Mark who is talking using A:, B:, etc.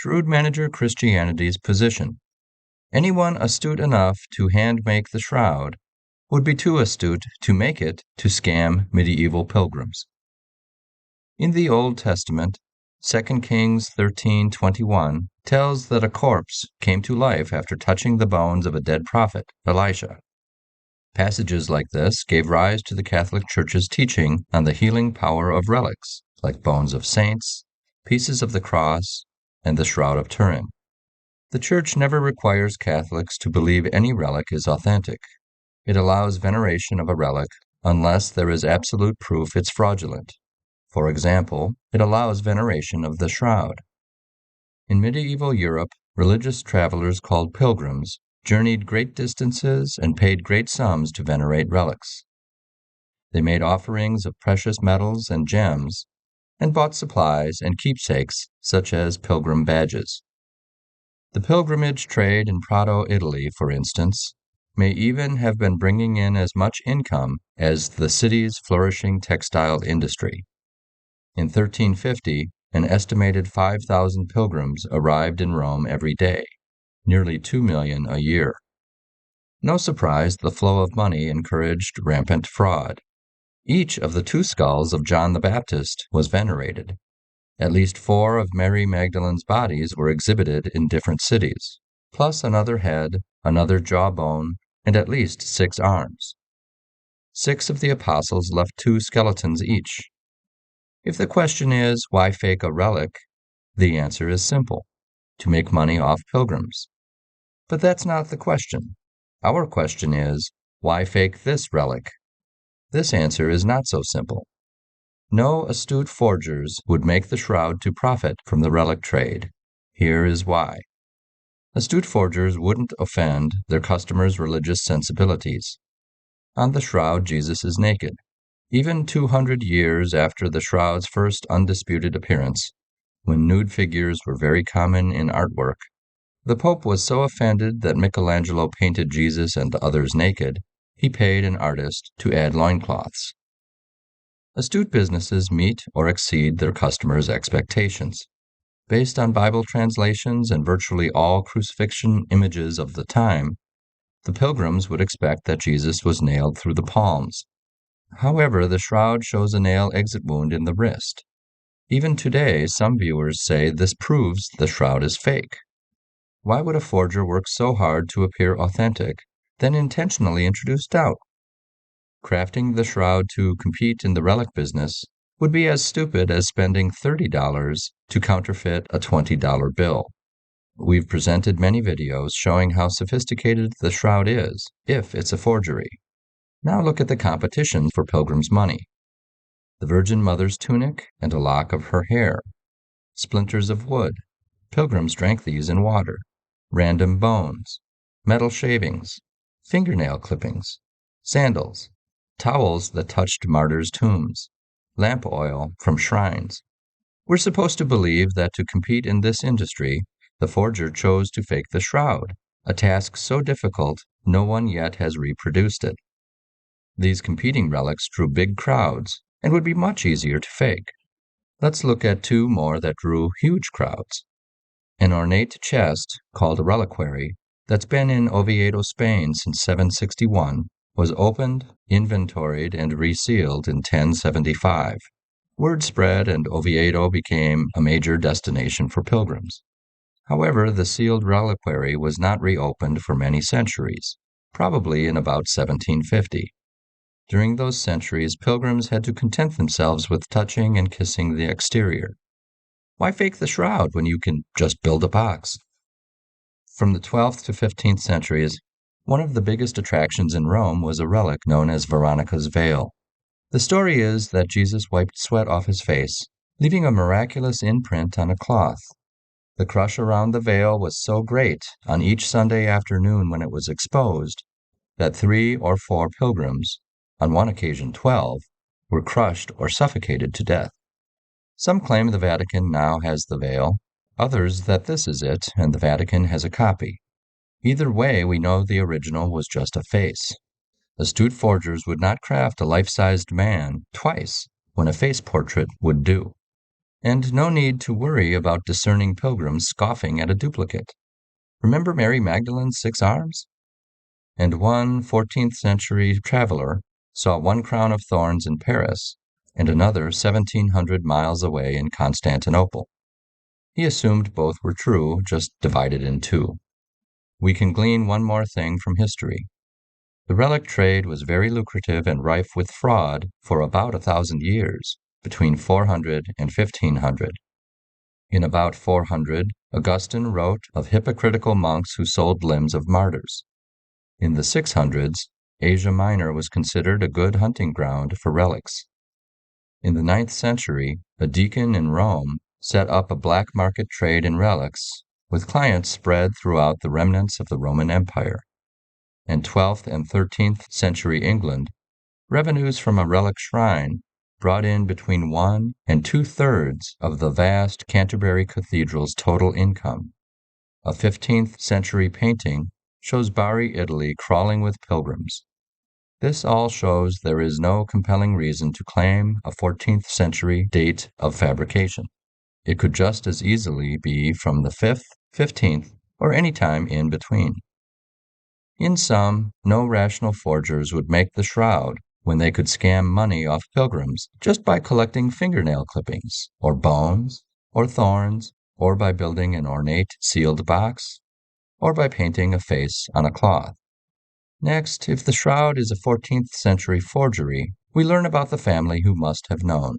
A: Shrewd Manager Christianity's position. Anyone astute enough to hand-make the shroud would be too astute to make it to scam medieval pilgrims. In the Old Testament, 2 Kings 13:21 tells that a corpse came to life after touching the bones of a dead prophet, Elisha. Passages like this gave rise to the Catholic Church's teaching on the healing power of relics, like bones of saints, pieces of the cross, and the Shroud of Turin. The Church never requires Catholics to believe any relic is authentic. It allows veneration of a relic unless there is absolute proof it's fraudulent. For example, it allows veneration of the shroud. In medieval Europe, religious travelers called pilgrims journeyed great distances and paid great sums to venerate relics. They made offerings of precious metals and gems, and bought supplies and keepsakes such as pilgrim badges. The pilgrimage trade in Prato, Italy, for instance, may even have been bringing in as much income as the city's flourishing textile industry. In 1350, an estimated 5,000 pilgrims arrived in Rome every day, nearly 2 million a year. No surprise the flow of money encouraged rampant fraud. Each of the 2 skulls of John the Baptist was venerated. At least 4 of Mary Magdalene's bodies were exhibited in different cities, plus another head, another jawbone, and at least 6 arms. 6 of the apostles left 2 skeletons each. If the question is, why fake a relic, the answer is simple: to make money off pilgrims. But that's not the question. Our question is, why fake this relic? This answer is not so simple. No astute forgers would make the shroud to profit from the relic trade. Here is why. Astute forgers wouldn't offend their customers' religious sensibilities. On the shroud, Jesus is naked. Even 200 years after the shroud's first undisputed appearance, when nude figures were very common in artwork, the Pope was so offended that Michelangelo painted Jesus and others naked, he paid an artist to add loincloths. Astute businesses meet or exceed their customers' expectations. Based on Bible translations and virtually all crucifixion images of the time, the pilgrims would expect that Jesus was nailed through the palms. However, the shroud shows a nail exit wound in the wrist. Even today, some viewers say this proves the shroud is fake. Why would a forger work so hard to appear authentic, then intentionally introduce doubt? Crafting the shroud to compete in the relic business would be as stupid as spending $30 to counterfeit a $20 bill. We've presented many videos showing how sophisticated the shroud is, if it's a forgery. Now look at the competition for pilgrims' money. The Virgin Mother's tunic and a lock of her hair. Splinters of wood. Pilgrims drank these in water. Random bones. Metal shavings. Fingernail clippings. Sandals. Towels that touched martyrs' tombs. Lamp oil from shrines. We're supposed to believe that to compete in this industry, the forger chose to fake the shroud, a task so difficult no one yet has reproduced it. These competing relics drew big crowds and would be much easier to fake. Let's look at 2 more that drew huge crowds. An ornate chest, called a reliquary, that's been in Oviedo, Spain since 761, was opened, inventoried, and resealed in 1075. Word spread and Oviedo became a major destination for pilgrims. However, the sealed reliquary was not reopened for many centuries, probably in about 1750. During those centuries, pilgrims had to content themselves with touching and kissing the exterior. Why fake the shroud when you can just build a box? From the 12th to 15th centuries, one of the biggest attractions in Rome was a relic known as Veronica's veil. The story is that Jesus wiped sweat off his face, leaving a miraculous imprint on a cloth. The crush around the veil was so great on each Sunday afternoon when it was exposed that 3 or 4 pilgrims, on one occasion 12, were crushed or suffocated to death. Some claim the Vatican now has the veil, others that this is it and the Vatican has a copy. Either way, we know the original was just a face. Astute forgers would not craft a life-sized man twice when a face portrait would do. And no need to worry about discerning pilgrims scoffing at a duplicate. Remember Mary Magdalene's 6 arms? And one 14th century traveler saw one crown of thorns in Paris and another 1700 miles away in Constantinople. He assumed both were true, just divided in two. We can glean one more thing from history. The relic trade was very lucrative and rife with fraud for about 1,000 years, between 400 and 1500. In about 400, Augustine wrote of hypocritical monks who sold limbs of martyrs. In the 600s, Asia Minor was considered a good hunting ground for relics. In the 9th century, a deacon in Rome set up a black market trade in relics, with clients spread throughout the remnants of the Roman Empire. In 12th and 13th century England, revenues from a relic shrine brought in between 1 and 2/3 of the vast Canterbury Cathedral's total income. A 15th century painting shows Bari, Italy crawling with pilgrims. This all shows there is no compelling reason to claim a 14th century date of fabrication. It could just as easily be from the 5th, 15th, or any time in between. In sum, no rational forgers would make the shroud when they could scam money off pilgrims just by collecting fingernail clippings, or bones, or thorns, or by building an ornate sealed box, or by painting a face on a cloth. Next, if the shroud is a 14th century forgery, we learn about the family who must have known.